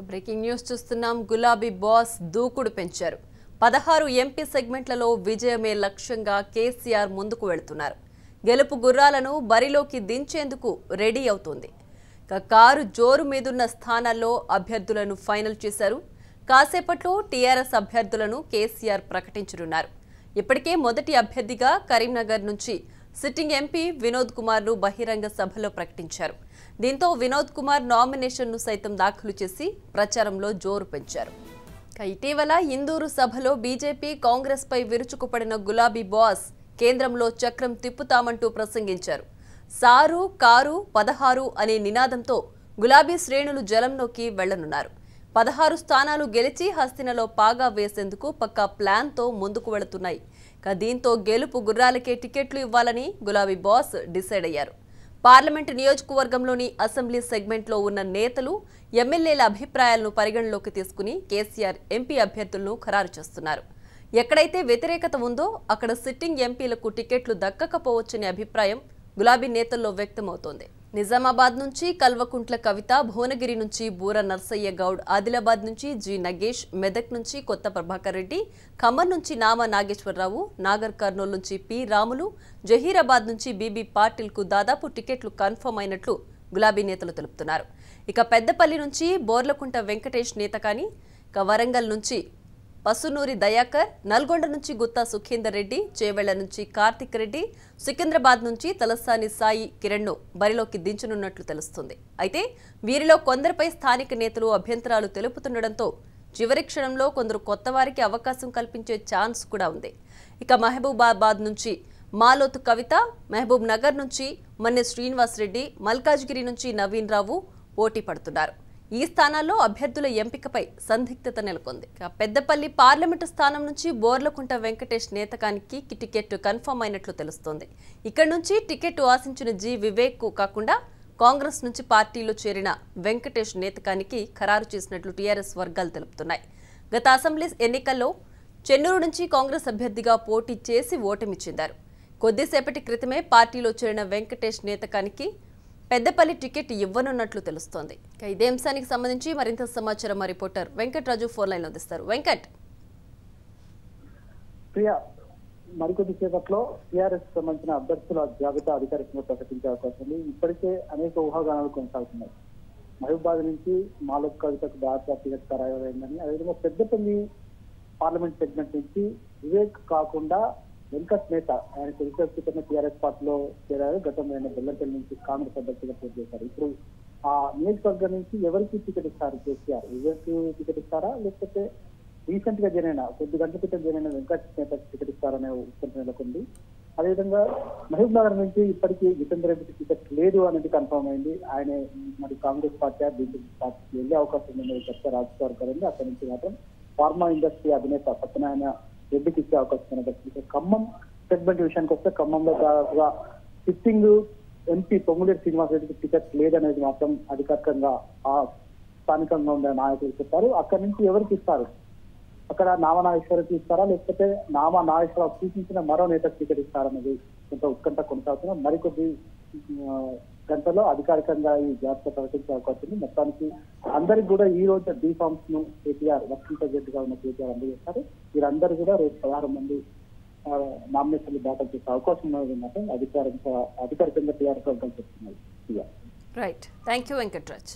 Breaking news చూస్తున్నాం. గులాబీ boss దూకుడు పెంచారు. 16 ఎంపీ సెగ్మెంట్లలో విజయమే లక్ష్యంగా కేసీఆర్ ముందుకు వెళ్తున్నారు. గెలుపు గుర్రాలను బరిలోకి దించేందుకు రెడీ అవుతుంది. కారు జోరు మీదున్న స్థానాల్లో అభ్యర్థులను ఫైనల్ చేశారు. కాసేపట్లో టీఆర్ఎస్ అభ్యర్థులను కేసీఆర్ ప్రకటించనున్నారు. ఇప్పటికే మొదటి అభ్యర్థిగా కరీంనగర్ నుంచి సిట్టింగ్ ఎంపీ వినోద్ కుమార్ను బహిరంగ సభలో ప్రకటించారు. దీంతో వినోద్ కుమార్ నామినేషన్ను సైతం దాఖలు చేసి ప్రచారంలో జోరు పెంచారు. ఇటీవల ఇందూరు సభలో బీజేపీ కాంగ్రెస్ పై విరుచుకుపడిన గులాబీ బాస్ కేంద్రంలో చక్రం తిప్పుతామంటూ ప్రసంగించారు. సారు కారు 16 అనే నినాదంతో గులాబీ శ్రేణులు జలంలోకి వెళ్లనున్నారు. 16 స్థానాలు గెలిచి హస్తినలో పాగా వేసేందుకు పక్కా ప్లాన్తో ముందుకు వెళుతున్నాయి. దీంతో గెలుపు గుర్రాలకే టికెట్లు ఇవ్వాలని గులాబీ బాస్ డిసైడ్ అయ్యారు. పార్లమెంటు నియోజకవర్గంలోని అసెంబ్లీ సెగ్మెంట్లో ఉన్న నేతలు, ఎమ్మెల్యేల అభిప్రాయాలను పరిగణలోకి తీసుకుని కేసీఆర్ ఎంపీ అభ్యర్థులను ఖరారు చేస్తున్నారు. ఎక్కడైతే వ్యతిరేకత ఉందో అక్కడ సిట్టింగ్ ఎంపీలకు టికెట్లు దక్కకపోవచ్చనే అభిప్రాయం గులాబీ నేతల్లో వ్యక్తమవుతోంది. నిజామాబాద్ నుంచి కల్వకుంట్ల కవిత, భువనగిరి నుంచి బూర నర్సయ్య గౌడ్, ఆదిలాబాద్ నుంచి జి నగేష్, మెదక్ నుంచి కొత్త ప్రభాకర్ రెడ్డి, ఖమ్మం నుంచి నామా నాగేశ్వరరావు, నాగర్ కర్నూలు నుంచి పి రాములు, జహీరాబాద్ నుంచి బీబీ పాటిల్కు దాదాపు టికెట్లు కన్ఫర్మ్ అయినట్లు గులాబీ నేతలు తెలుపుతున్నారు. ఇక పెద్దపల్లి నుంచి బోర్లకుంట వెంకటేష్ నేతకాని, వరంగల్ నుంచి పసునూరి దయాకర్, నల్గొండ నుంచి గుత్తా సుఖేందర్ రెడ్డి, చేవెళ్ల నుంచి కార్తిక్ రెడ్డి, సికింద్రాబాద్ నుంచి తలసాని సాయి కిరణ్ను బరిలోకి దించనున్నట్లు తెలుస్తుంది. అయితే వీరిలో కొందరిపై స్థానిక నేతలు అభ్యంతరాలు తెలుపుతుండటంతో చివరి క్షణంలో కొందరు కొత్త వారికి అవకాశం కల్పించే ఛాన్స్ కూడా ఉంది. ఇక మహబూబాబాద్ నుంచి మాలోతు కవిత, మహబూబ్ నగర్ నుంచి మన్నె శ్రీనివాసరెడ్డి, మల్కాజ్గిరి నుంచి నవీన్ రావు పోటీ పడుతున్నారు. ఈ స్థానాల్లో అభ్యర్థుల ఎంపికపై సందిగ్ధత నెలకొంది. పెద్దపల్లి పార్లమెంటు స్థానం నుంచి బోర్లకుంట వెంకటేష్ నేతకానికి టికెట్ కన్ఫర్మ్ అయినట్లు తెలుస్తోంది. ఇక్కడి నుంచి టికెట్ ఆశించిన జి వివేక్ కాకుండా కాంగ్రెస్ నుంచి పార్టీలో చేరిన వెంకటేష్ నేతకానికి ఖరారు చేసినట్లు టీఆర్ఎస్ వర్గాలు తెలుపుతున్నాయి. గత అసెంబ్లీ ఎన్నికల్లో చెన్నూరు నుంచి కాంగ్రెస్ అభ్యర్థిగా పోటీ చేసి ఓటమి చెందారు. కొద్దిసేపటి క్రితమే పార్టీలో చేరిన వెంకటేష్ నేతకానికి పెద్దపల్లి టికెట్ ఇవ్వనున్నట్లు తెలుస్తోంది. ఇదే అంశానికి సంబంధించి మరింత సమాచారం మా రిపోర్టర్ వెంకట్రాజు ఫోన్ లైన్ అందిస్తారు. వెంకట్, ప్రియా, మరికొద్ది సేపట్లో టీఆర్ఎస్ సంబంధించిన అభ్యర్థుల జాబితా అధికారికంగా ప్రకటించే అవకాశం ఉంది. ఇప్పటికే అనేక ఊహాగానాలు కొనసాగుతున్నాయి. మహబూబాద్ నుంచి మాలోక్ కవితకు దాదాపు టికెట్ ఖరారైందని, అదేవిధంగా పెద్దపల్లి పార్లమెంట్ సెగ్మెంట్ నుంచి వివేక్ కాకుండా వెంకట్ నేత ఆయన తెలుగుదేశం టీఆర్ఎస్ పార్టీలో చేరారు. గతంలో ఆయన బెల్లంపల్లి నుంచి కాంగ్రెస్ అభ్యర్థిగా పోటీ చేశారు. ఇప్పుడు ఆ నియోజకవర్గం నుంచి ఎవరికి టికెట్ ఇస్తారు కేసీఆర్? వివేక్ టికెట్ ఇస్తారా, లేకపోతే రీసెంట్ గా జరిగిన కొద్ది గంటల క్రితం జరిగిన వెంకట్ నేత టికెట్ ఇస్తారనే ఉత్కంఠ నెలకొంది. అదేవిధంగా మహబూబ్ నగర్ నుంచి ఇప్పటికీ జితేందర్ రెడ్డికి టికెట్ లేదు అనేది కన్ఫర్మ్ అయింది. ఆయన మరి కాంగ్రెస్ పార్టీ బీజేపీ పార్టీకి వెళ్లే అవకాశం ఉందనేది చర్చ రాజకీయ. అక్కడి నుంచి మాత్రం ఫార్మా ఇండస్ట్రీ అధినేత సత్యనారాయణ రెడ్డికి ఇచ్చే అవకాశం కనిపిస్తుంది. ఖమ్మం సెగ్మెంట్ విషయానికి వస్తే ఖమ్మంలో దాదాపుగా సిట్టింగ్ ఎంపీ పొంగులేటి శ్రీనివాస్ రెడ్డికి టికెట్ లేదనేది మాత్రం అధికారికంగా ఆ స్థానికంగా ఉండే నాయకులు చెప్పారు. అక్కడి నుంచి ఎవరికి ఇస్తారు? అక్కడ నామా నాగేశ్వరకి ఇస్తారా, లేకపోతే నామా నాగేశ్వరరావు సూచించిన మరో నేతకు టికెట్ ఇస్తారనేది కొంత ఉత్కంఠ కొనసాగుతున్నా. మరికొద్ది గంటలో అధికారికంగా ఈ జాబితా ప్రకటించే అవకాశం ఉంది. మొత్తానికి అందరికి కూడా ఈ రోజు బీ ఫార్మ్స్ ను కేటీఆర్ వర్కింగ్ ప్రెసిడెంట్ గా ఉన్న కేటీఆర్ అందజేస్తారు. వీరందరూ కూడా రేపు 16 మంది నామినేషన్లు దాఖలు చేసే అవకాశం ఉన్నది మాత్రం అధికారికంగా టీఆర్ఎస్ వర్గాలు చెప్తున్నారు. Right, thank you Venkatraj.